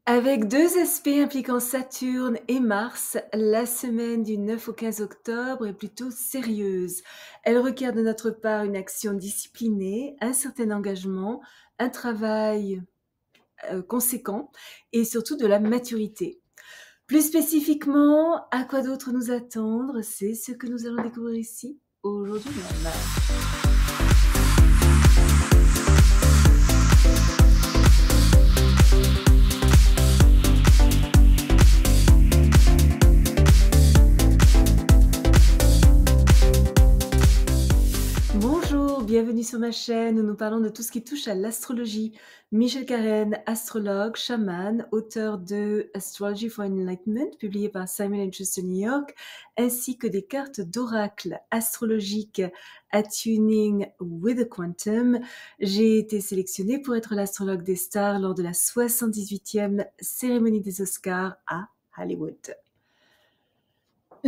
Avec 2 aspects impliquant Saturne et Mars, la semaine du 9 au 15 octobre est plutôt sérieuse. Elle requiert de notre part une action disciplinée, un certain engagement, un travail, conséquent et surtout de la maturité. Plus spécifiquement, à quoi d'autre nous attendre? C'est ce que nous allons découvrir ici, aujourd'hui même. Bonjour, bienvenue sur ma chaîne où nous parlons de tout ce qui touche à l'astrologie. Michel Carène, astrologue, chaman, auteur de Astrology for Enlightenment, publié par Simon & Schuster New York, ainsi que des cartes d'oracle astrologiques Attuning with the Quantum. J'ai été sélectionnée pour être l'astrologue des stars lors de la 78e cérémonie des Oscars à Hollywood.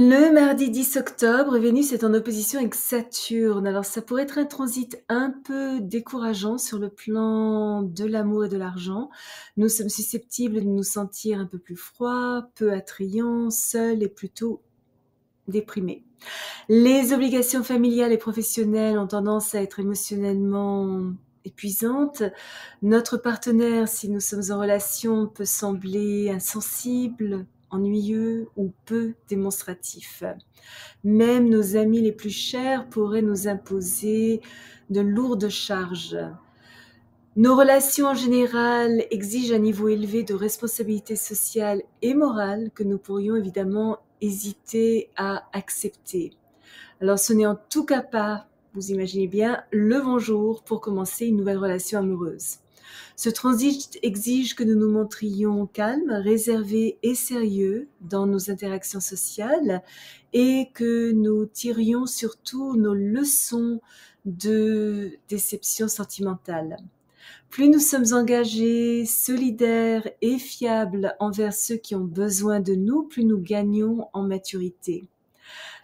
Le mardi 10 octobre, Vénus est en opposition avec Saturne. Alors ça pourrait être un transit un peu décourageant sur le plan de l'amour et de l'argent. Nous sommes susceptibles de nous sentir un peu plus froids, peu attrayants, seuls et plutôt déprimés. Les obligations familiales et professionnelles ont tendance à être émotionnellement épuisantes. Notre partenaire, si nous sommes en relation, peut sembler insensible, ennuyeux ou peu démonstratif. Même nos amis les plus chers pourraient nous imposer de lourdes charges. Nos relations en général exigent un niveau élevé de responsabilité sociale et morale que nous pourrions évidemment hésiter à accepter. Alors ce n'est en tout cas pas, vous imaginez bien, le bon jour pour commencer une nouvelle relation amoureuse. Ce transit exige que nous nous montrions calmes, réservés et sérieux dans nos interactions sociales et que nous tirions surtout nos leçons de déception sentimentale. Plus nous sommes engagés, solidaires et fiables envers ceux qui ont besoin de nous, plus nous gagnons en maturité.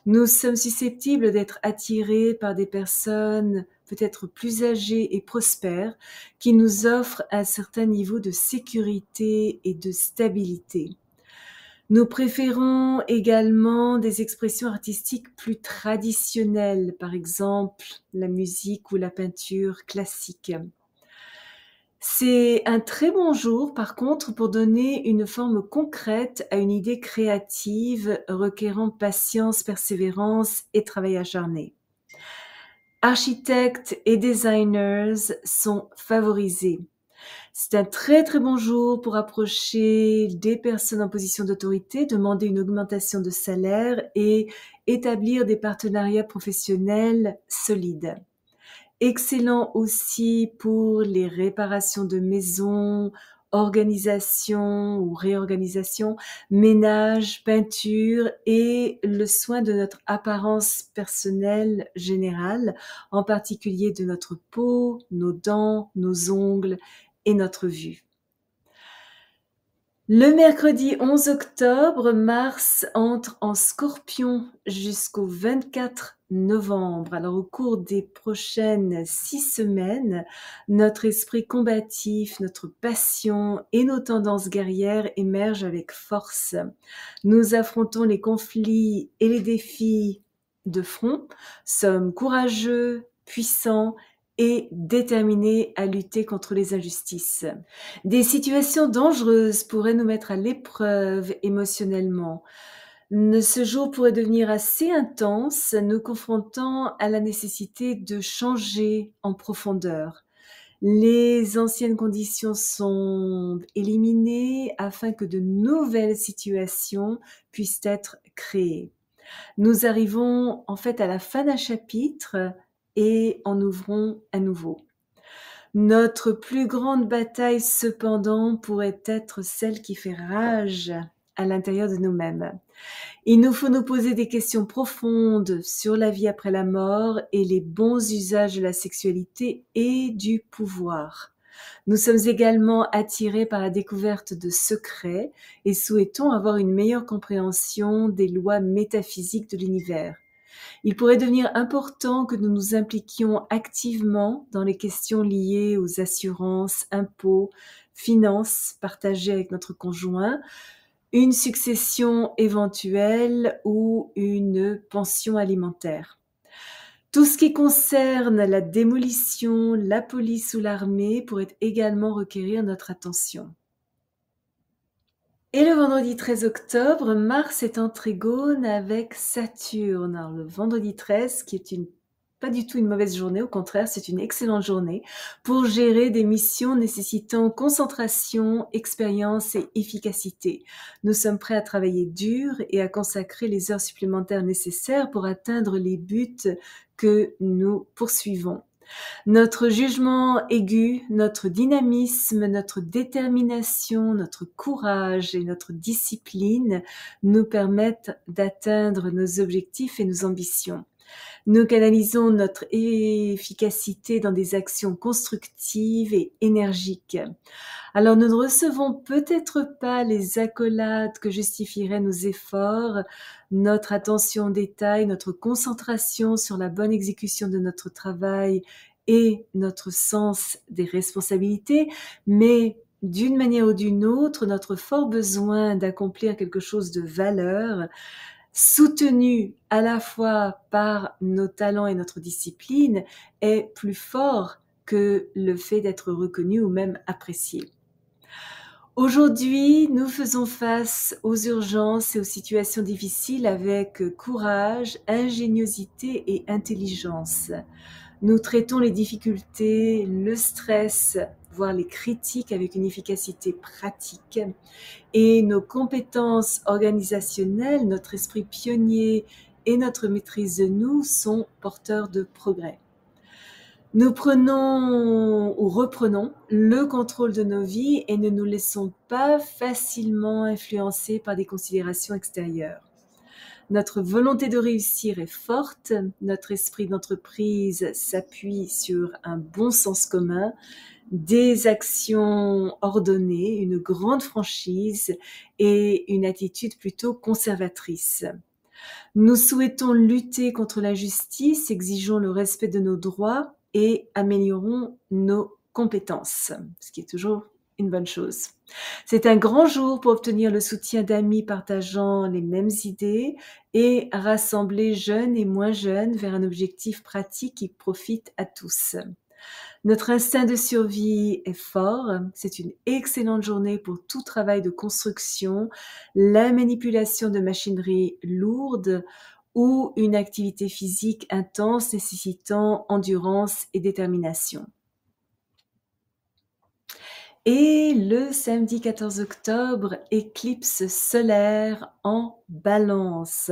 Nous sommes susceptibles d'être attirés par des personnes peut-être plus âgées et prospères qui nous offrent un certain niveau de sécurité et de stabilité. Nous préférons également des expressions artistiques plus traditionnelles, par exemple la musique ou la peinture classique. C'est un très bon jour, par contre, pour donner une forme concrète à une idée créative requérant patience, persévérance et travail acharné. Architectes et designers sont favorisés. C'est un très très bon jour pour approcher des personnes en position d'autorité, demander une augmentation de salaire et établir des partenariats professionnels solides. Excellent aussi pour les réparations de maisons, organisation ou réorganisation, ménage, peinture et le soin de notre apparence personnelle générale, en particulier de notre peau, nos dents, nos ongles et notre vue. Le mercredi 11 octobre, Mars entre en Scorpion jusqu'au 24 novembre. Alors, au cours des prochaines 6 semaines, notre esprit combatif, notre passion et nos tendances guerrières émergent avec force. Nous affrontons les conflits et les défis de front, sommes courageux, puissants et déterminés à lutter contre les injustices. Des situations dangereuses pourraient nous mettre à l'épreuve émotionnellement. Ce jour pourrait devenir assez intense, nous confrontant à la nécessité de changer en profondeur. Les anciennes conditions sont éliminées afin que de nouvelles situations puissent être créées. Nous arrivons en fait à la fin d'un chapitre et en ouvrons un nouveau. Notre plus grande bataille, cependant, pourrait être celle qui fait rage à l'intérieur de nous-mêmes. Il nous faut nous poser des questions profondes sur la vie après la mort et les bons usages de la sexualité et du pouvoir. Nous sommes également attirés par la découverte de secrets et souhaitons avoir une meilleure compréhension des lois métaphysiques de l'univers. Il pourrait devenir important que nous nous impliquions activement dans les questions liées aux assurances, impôts, finances partagées avec notre conjoint, une succession éventuelle ou une pension alimentaire. Tout ce qui concerne la démolition, la police ou l'armée pourrait également requérir notre attention. Et le vendredi 13 octobre, Mars est en trigone avec Saturne. Alors, le vendredi 13, qui est pas du tout une mauvaise journée, au contraire, c'est une excellente journée pour gérer des missions nécessitant concentration, expérience et efficacité. Nous sommes prêts à travailler dur et à consacrer les heures supplémentaires nécessaires pour atteindre les buts que nous poursuivons. Notre jugement aigu, notre dynamisme, notre détermination, notre courage et notre discipline nous permettent d'atteindre nos objectifs et nos ambitions. Nous canalisons notre efficacité dans des actions constructives et énergiques. Alors nous ne recevons peut-être pas les accolades que justifieraient nos efforts, notre attention au détail, notre concentration sur la bonne exécution de notre travail et notre sens des responsabilités, mais d'une manière ou d'une autre, notre fort besoin d'accomplir quelque chose de valeur, soutenu à la fois par nos talents et notre discipline, est plus fort que le fait d'être reconnu ou même apprécié. Aujourd'hui, nous faisons face aux urgences et aux situations difficiles avec courage, ingéniosité et intelligence. Nous traitons les difficultés, le stress, voire les critiques avec une efficacité pratique. Et nos compétences organisationnelles, notre esprit pionnier et notre maîtrise de nous sont porteurs de progrès. Nous prenons ou reprenons le contrôle de nos vies et ne nous laissons pas facilement influencer par des considérations extérieures. Notre volonté de réussir est forte, notre esprit d'entreprise s'appuie sur un bon sens commun, des actions ordonnées, une grande franchise et une attitude plutôt conservatrice. Nous souhaitons lutter contre l'injustice, exigeons le respect de nos droits et améliorons nos compétences, ce qui est toujours une bonne chose. C'est un grand jour pour obtenir le soutien d'amis partageant les mêmes idées et rassembler jeunes et moins jeunes vers un objectif pratique qui profite à tous. Notre instinct de survie est fort, c'est une excellente journée pour tout travail de construction, la manipulation de machinerie lourde ou une activité physique intense nécessitant endurance et détermination. Et le samedi 14 octobre, éclipse solaire en Balance.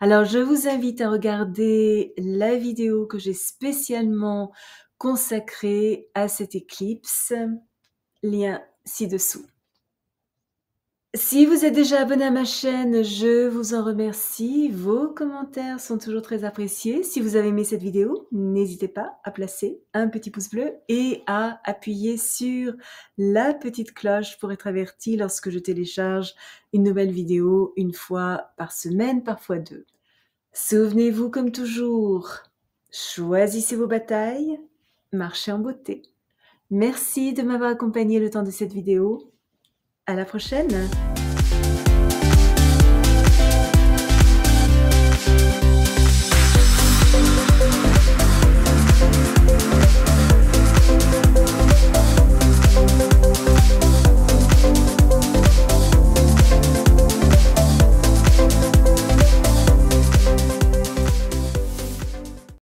Alors, je vous invite à regarder la vidéo que j'ai spécialement consacrée à cette éclipse, lien ci-dessous. Si vous êtes déjà abonné à ma chaîne, je vous en remercie. Vos commentaires sont toujours très appréciés. Si vous avez aimé cette vidéo, n'hésitez pas à placer un petit pouce bleu et à appuyer sur la petite cloche pour être averti lorsque je télécharge une nouvelle vidéo une fois par semaine, parfois deux. Souvenez-vous comme toujours, choisissez vos batailles, marchez en beauté. Merci de m'avoir accompagné le temps de cette vidéo. À la prochaine!